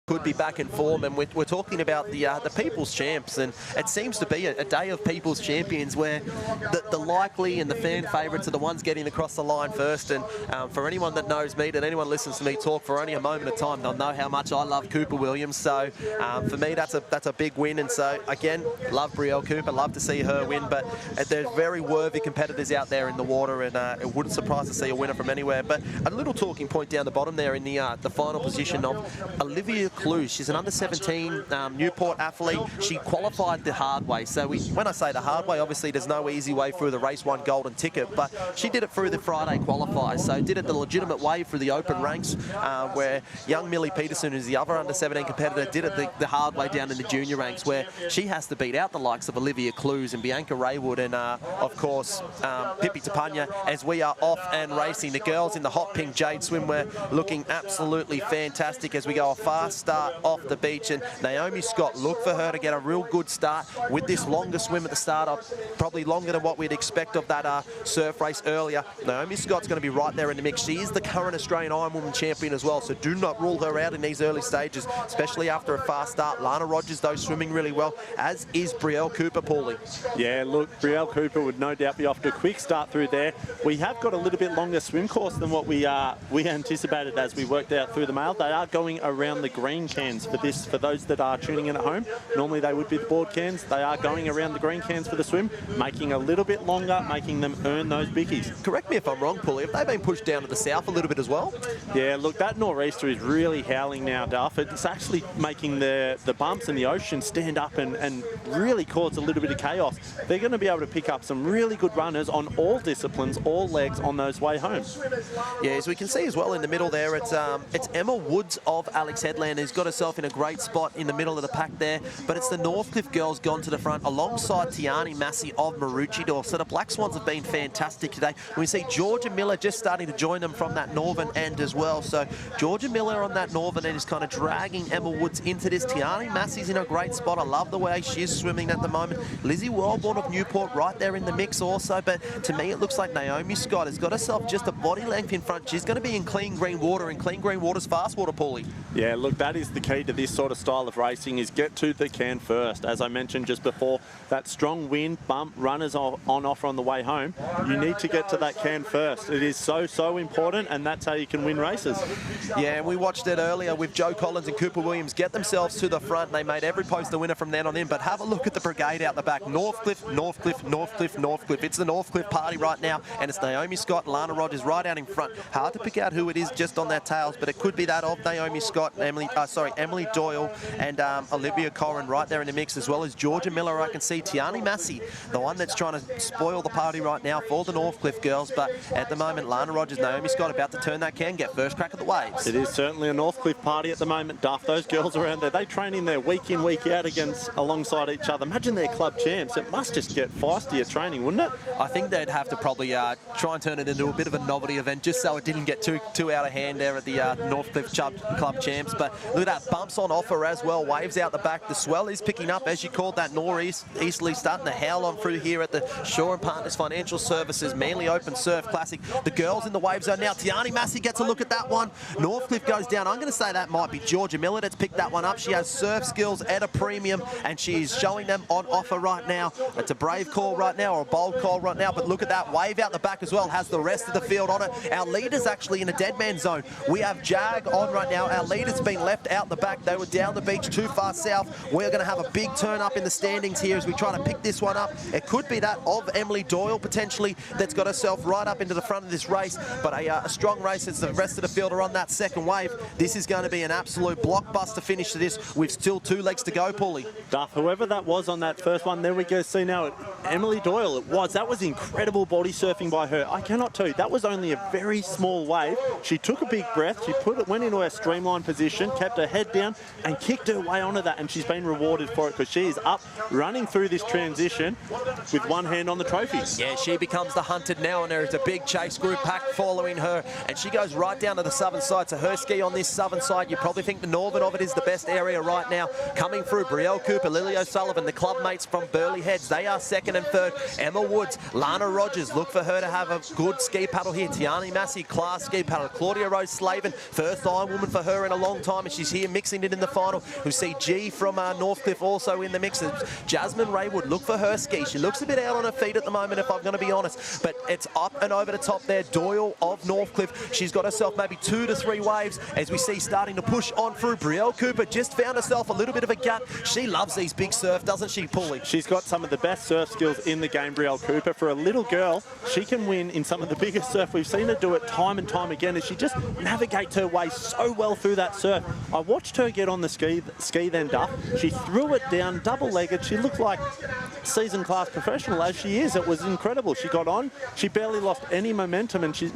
could be back in form, and we're talking about the People's Champs, and it seems to be a day of People's Champions where the likely and the fan favourites are the ones getting across the line first. And for anyone that knows me, and anyone listens to me talk for only a moment of time, they'll know how much I love Cooper Williams. So for me, that's a big win. And so again, love Brielle Cooper, love to see her win. But there's very worthy competitors out there in the water, and it wouldn't surprise to see a winner from anywhere. But a little talking point down the bottom there in the final position of Olivia Clue. She's an under-17 Newport athlete. She qualified the hard way. So when I say the hard way, obviously there's no easy way through the race 1 golden ticket, but she did it through the Friday qualifiers. So did it the legitimate way through the open ranks, where young Millie Peterson, who's the other under-17 competitor, did it the hard way down in the junior ranks, where she has to beat out the likes of Olivia Clues and Bianca Raywood and, of course, Pippi Tapanya, as we are off and racing. The girls in the hot pink jade swimwear looking absolutely fantastic as we go a fast start off the beach. And Naomi Scott, look for her to get a real good start with this longer swim at the start of, probably longer than what we'd expect of that surf race earlier. Naomi Scott's going to be right there in the mix. She is the current Australian IronWoman champion as well, so do not rule her out in these early stages, especially after a fast start. Lana Rogers, though, swimming really well, as is Brielle Cooper, Paulie. Yeah, look, Brielle Cooper would no doubt be off to a quick start through there. We have got a little bit longer swim course than what we anticipated as we worked out through the mail. They are going around the green cans for this, for those that are tuning in at home. Normally they would be the board cans. They are going around the green cans for the swim, making a little bit longer, making them earn those bickies. Correct me if I'm wrong, Paulie, have they been pushed down to the south a little bit as well? Yeah, look, that nor'easter is really howling now, Duff. It's actually making the bumps in the ocean stand up and really cause a little bit of chaos. They're going to be able to pick up some really good runners on all disciplines, all legs on those way home. Yeah, as we can see as well in the middle there, it's Emma Woods of Alex Headland who's got herself in a great spot in the middle of the pack there, but it's the Northcliffe girls gone to the front alongside Tiani Massey of Maroochydore. So the Black Swans have been fantastic today. We see Georgia Miller just starting to join them from that northern end as well. So Georgia Miller on that northern end is kind of dragging Emma Woods into this. Tiani Massey's in a great spot. I love the way she's swimming at the moment. Lizzie Wellborn of Newport right there in the mix also, but to me it looks like Naomi Scott has got herself just a body length in front. She's going to be in clean green water, and clean green water's fast water, Paulie. Yeah, look, that is the key to this sort of style of racing, is get to the can first. As I mentioned just before, that strong wind bump, runners on offer on the way home, you need to get to that can first. It is so important, and that's how you can win races. Yeah, and we watched it earlier with Joe Collins and Cooper Williams get themselves to the front. They made every post a winner from then on in, but have a look at the brigade out the back. Northcliffe, Northcliffe, Northcliffe, Northcliffe. It's the Northcliffe party right now, and it's Naomi Scott, Lana Rogers right out in front. Hard to pick out who it is just on their tails, but it could be that of Naomi Scott, Emily Doyle, and Olivia Corrin right there in the mix, as well as Georgia Miller. I can see Tiani Massey, the one that's trying to spoil the party right now for the Northcliffe girls, but at the moment, Lana Rogers, Naomi Scott about to turn that can, get first crack at the waves. It is certainly a Northcliffe party at the moment, Duff. Those girls around there, they train in there week in, week out alongside each other. Imagine they're club champs. It must just get feisty at training, wouldn't it? I think they'd have to probably try and turn it into a bit of a novelty event, just so it didn't get too out of hand there at the Northcliffe Club champs. But look at that, bumps on offer as well, waves out the back. The swell is picking up, as you called that northeasterly, starting to howl on through here at the Shaw & Partners Financial Services Manly Open Surf Classic. The girls in the wave zone now. Tiani Massey gets a look at that one. Northcliffe goes down. I'm going to say that might be Georgia Miller that's picked that one up. She has surf skills at a premium, and she's showing them on offer right now. It's a brave call right now, or a bold call right now, but look at that wave out the back as well, has the rest of the field on it. Our leader's actually in a dead man zone. We have Jag on right now. Our leader's been left out the back. They were down the beach too far south. We're going to have a big turn up in the standings here as we try to pick this one up. It could be that of Emily Doyle potentially that's got herself right up into the front of this race, but a strong race as the rest of the field are on that second wave. This is going to be an absolute blockbuster finish to this with still 2 legs to go, Paulie. Duff, whoever that was on that first one, there we go, see now, Emily Doyle, that was incredible body surfing by her. I cannot tell you, that was only a very small wave. She took a big breath, she went into her streamline position, kept her head down and kicked her way onto that, and she's been rewarded for it because she is up running through this transition with one hand on the trophies. Yeah, she becomes the hunted now, and there is a big chase group pack following her, and she goes right down to the southern side. So her ski on this southern side, you probably think the northern of it is the best area right now. Coming through, Brielle Cooper, Lily O'Sullivan, the club mates from Burleigh Heads, they are second and third. Emma Woods, Lana Rogers, look for her to have a good ski paddle here. Tiani Massey, class ski paddle. Claudia Rose Slavin, first IronWoman for her in a long time, and She's here mixing it in the final. We see G from Northcliffe also in the mix. Jasmine Raywood, look for her ski. She looks a bit out on her feet at the moment, if I'm going to be honest, but it's up and over the top there. Doyle of Northcliffe, she's got herself maybe 2 to 3 waves as we see starting to push on through. Brielle Cooper just found herself a little bit of a gap. She loves these big surf, doesn't she, Paulie? She's got some of the best surf skills in the game, Brielle Cooper. For a little girl, she can win in some of the biggest surf. We've seen her do it time and time again as she just navigates her way so well through that surf. I watched her get on the ski then, Duff. She threw it down, double-legged. She looked like seasoned class professional as she is. It was incredible. She got on, she barely lost any momentum, and she's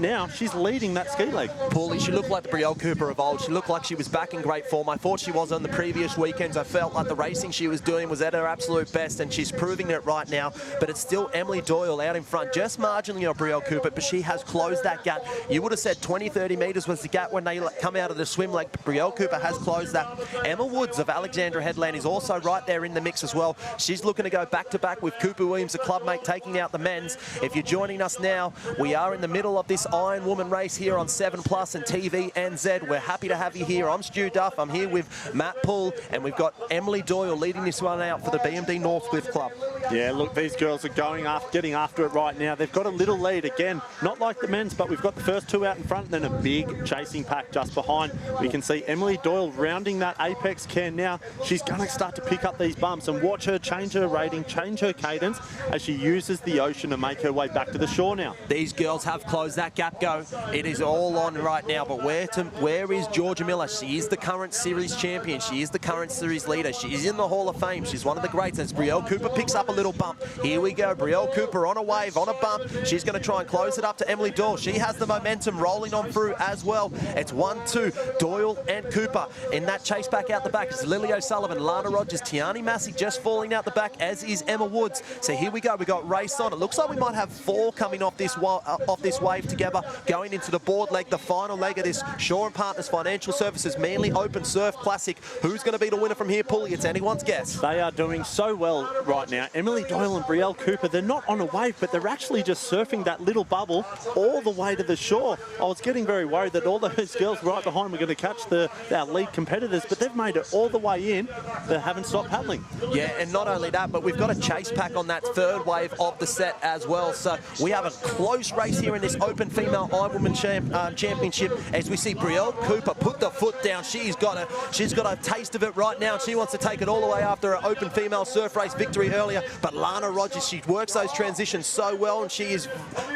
leading that ski leg. Paulie, she looked like the Brielle Cooper of old. She looked like she was back in great form. I thought she was on the previous weekends. I felt like the racing she was doing was at her absolute best, and she's proving it right now. But it's still Emily Doyle out in front, just marginally of Brielle Cooper, but she has closed that gap. You would have said 20, 30 metres was the gap when they come out of the swim leg. Brielle Cooper has closed that. Emma Woods of Alexandra Headland is also right there in the mix as well. She's looking to go back-to-back with Cooper Williams, a clubmate, taking out the men's. If you're joining us now, we are in the middle of this IronWoman race here on 7 Plus and TV and Z. We're happy to have you here. I'm Stu Duff. I'm here with Matt Poole, and we've got Emily Doyle leading this one out for the BMD Northcliffe Club. Yeah, look, these girls are getting after it right now. They've got a little lead again, not like the men's, but we've got the first 2 out in front, and then a big chasing pack just behind. We can see Emily Doyle rounding that apex can now. She's going to start to pick up these bumps, and watch her change her rating, change her cadence as she uses the ocean to make her way back to the shore now. These girls have closed that gap, go. It is all on right now, but where is Georgia Miller? She is the current series champion. She is the current series leader. She is in the Hall of Fame. She's one of the greats. As Brielle Cooper picks up a little bump. Here we go. Brielle Cooper on a wave, on a bump. She's going to try and close it up to Emily Doyle. She has the momentum rolling on through as well. It's 1-2. Doyle and Cooper in that chase back out the back. It's Lily O'Sullivan, Lana Rogers, Tiani Massey just falling out the back, as is Emma Woods. So here we go. We got race on. It looks like we might have 4 coming off this wave together, going into the board leg, the final leg of this Shaw and Partners Financial Services Manly Open Surf Classic. Who's going to be the winner from here, Paulie? It's anyone's guess. They are doing so well right now. Emily Doyle and Brielle Cooper, they're not on a wave, but they're actually just surfing that little bubble all the way to the shore. I was getting very worried that all those girls right behind were going to catch our lead competitors, but they've made it all the way in. They haven't stopped paddling. Yeah, and not only that, but we've got a chase pack on that 3rd wave of the set as well. So we have a close race here in this Open Female IronWoman Championship as we see Brielle Cooper put the foot down. She's got a taste of it right now, and she wants to take it all the way after her Open Female Surf Race victory earlier. But Lana Rogers, she works those transitions so well, and she is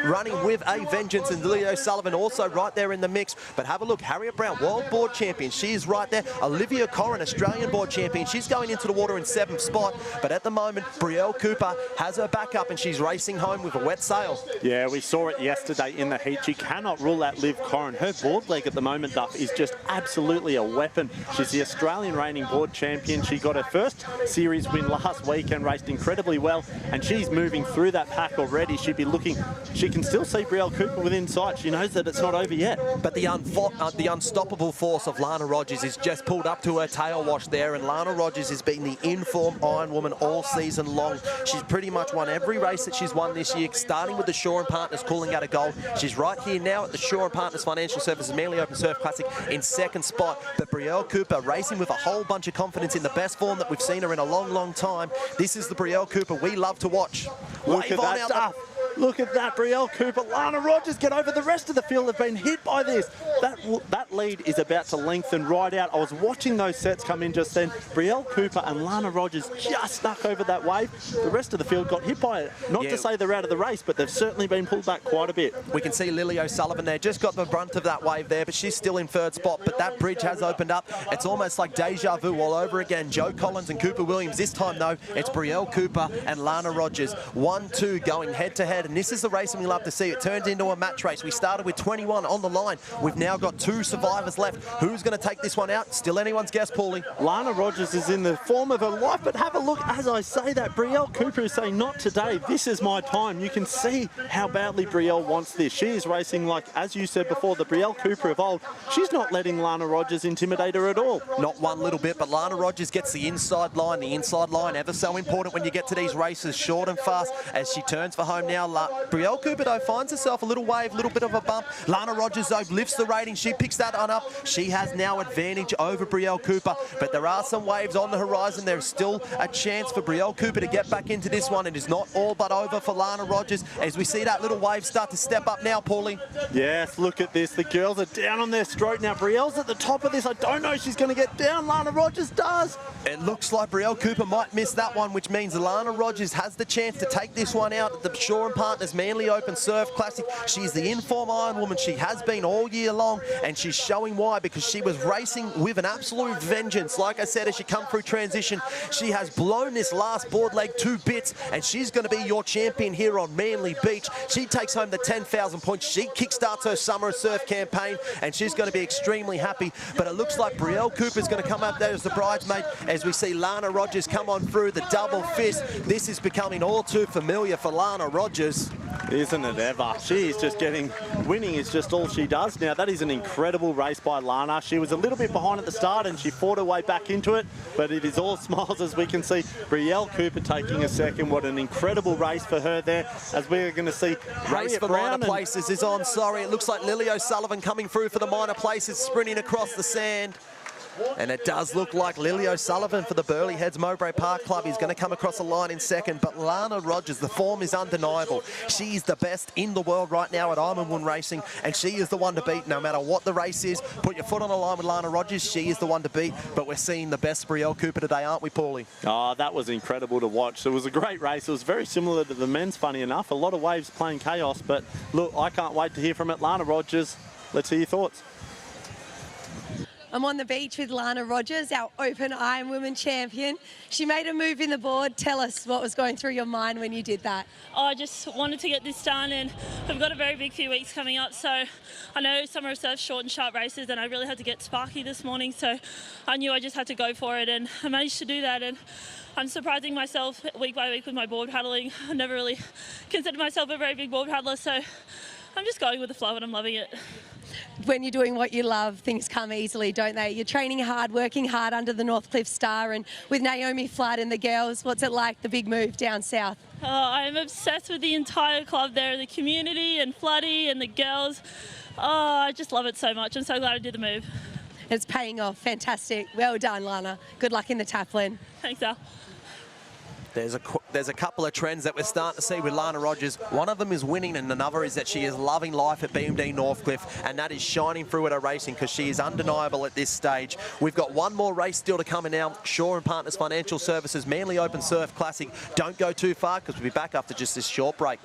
running with a vengeance. And Lily O'Sullivan also right there in the mix. But have a look, Harriet Brown, World Board Champion, she is right there. Olivia Corrin, Australian Board Champion, she's going into the water in 7th spot. But at the moment, Brielle Cooper has her back up, and she's racing home with a wet sail. Yeah, we saw it yesterday in the heat. She cannot rule out Liv Corrin. Her board leg at the moment, Duff, is just absolutely a weapon. She's the Australian reigning board champion. She got her first series win last week and raced incredibly well, and she's moving through that pack already. She'd be looking, she can still see Brielle Cooper within sight. She knows that it's not over yet. But the unstoppable force of Lana Rogers is just pulled up to her tail wash there, and Lana Rogers has been the in-form IronWoman all season long. She's pretty much won every race that she's won this year, starting with the Shaw and Partners calling out a gold. She's right here now at the Shaw and Partners Financial Services Manly Open Surf Classic in 2nd spot. But Brielle Cooper racing with a whole bunch of confidence in the best form that we've seen her in a long, long time. This is the Brielle Cooper we love to watch. Look at that stuff. Look at that, Brielle Cooper. Lana Rogers get over. The rest of the field have been hit by this. That lead is about to lengthen right out. I was watching those sets come in just then. Brielle Cooper and Lana Rogers just stuck over that wave. The rest of the field got hit by it. Not to say they're out of the race, but they've certainly been pulled back quite a bit. We can see Lily O'Sullivan there, just got the brunt of that wave there, but she's still in 3rd spot. But that bridge has opened up. It's almost like deja vu all over again. Joe Collins and Cooper Williams. This time, though, it's Brielle Cooper and Lana Rogers. 1-2 going head-to-head, and this is the racing we love to see. It turned into a match race. We started with 21 on the line. We've now got 2 survivors left. Who's going to take this one out? Still anyone's guess, Paulie. Lana Rogers is in the form of her life, but have a look as I say that. Brielle Cooper is saying, not today. This is my time. You can see how badly Brielle wants this. She is racing like, as you said before, the Brielle Cooper of old. She's not letting Lana Rogers intimidate her at all. Not one little bit, but Lana Rogers gets the inside line. The inside line ever so important when you get to these races, short and fast. As she turns for home now, Brielle Cooper, though, finds herself a little wave, a little bit of a bump. Lana Rogers, though, lifts the rating. She picks that on up. She has now advantage over Brielle Cooper, but there are some waves on the horizon. There's still a chance for Brielle Cooper to get back into this one. It is not all but over for Lana Rogers as we see that little wave start to step up now, Paulie. Yes, look at this. The girls are down on their stroke now. Brielle's at the top of this. I don't know if she's going to get down. Lana Rogers does. It looks like Brielle Cooper might miss that one, which means Lana Rogers has the chance to take this one out at the Shaw & Partners Manly Open Surf Classic. She's the in-form Ironwoman. She has been all year long, and she's showing why, because she was racing with an absolute vengeance. Like I said, as she come through transition, she has blown this last board leg to bits, and she's going to be your champion here on Manly Beach. She takes home the 10,000 points. She kickstarts her summer surf campaign, and she's going to be extremely happy. But it looks like Brielle Cooper's going to come up there as the bridesmaid as we see Lana Rogers come on through the double fist. This is becoming all too familiar for Lana Rogers. Isn't it ever? She's just winning is just all she does now. That is an incredible race by Lana. She was a little bit behind at the start and she fought her way back into it, but it is all smiles as we can see Brielle Cooper taking a second. What an incredible race for her there, as we're going to see Race for minor places is on. Sorry, it looks like Lily O'Sullivan coming through for the minor places, sprinting across the sand. And it does look like Lily O'Sullivan for the Burleigh Heads Mowbray Park Club is going to come across the line in second. But Lana Rogers, the form is undeniable. She's the best in the world right now at IronWoman racing, and she is the one to beat no matter what the race is. Put your foot on the line with Lana Rogers. She is the one to beat. But we're seeing the best Brielle Cooper today, aren't we, Paulie? Oh, that was incredible to watch. It was a great race. It was very similar to the men's, funny enough. A lot of waves playing chaos. But look, I can't wait to hear from it. Lana Rogers, let's hear your thoughts. I'm on the beach with Lana Rogers, our Open Ironwoman champion. She made a move in the board. Tell us what was going through your mind when you did that. I just wanted to get this done, and we've got a very big few weeks coming up, so I know summer surf short and sharp races, and I really had to get sparky this morning, so I knew I just had to go for it, and I managed to do that. And I'm surprising myself week by week with my board paddling. I've never really considered myself a very big board paddler, so I'm just going with the flow and I'm loving it. When you're doing what you love, things come easily, don't they? You're training hard, working hard under the Northcliffe Star, and with Naomi Flood and the girls, what's it like, the big move down south? I'm obsessed with the entire club there, the community and Floody and the girls. I just love it so much. I'm so glad I did the move. It's paying off. Fantastic. Well done, Lana. Good luck in the Taplin. Thanks, Al. There's a couple of trends that we're starting to see with Lana Rogers. One of them is winning, and another is that she is loving life at BMD Northcliffe, and that is shining through at her racing because she is undeniable at this stage. We've got one more race still to come in now. Shaw & Partners Financial Services Manly Open Surf Classic. Don't go too far because we'll be back after just this short break.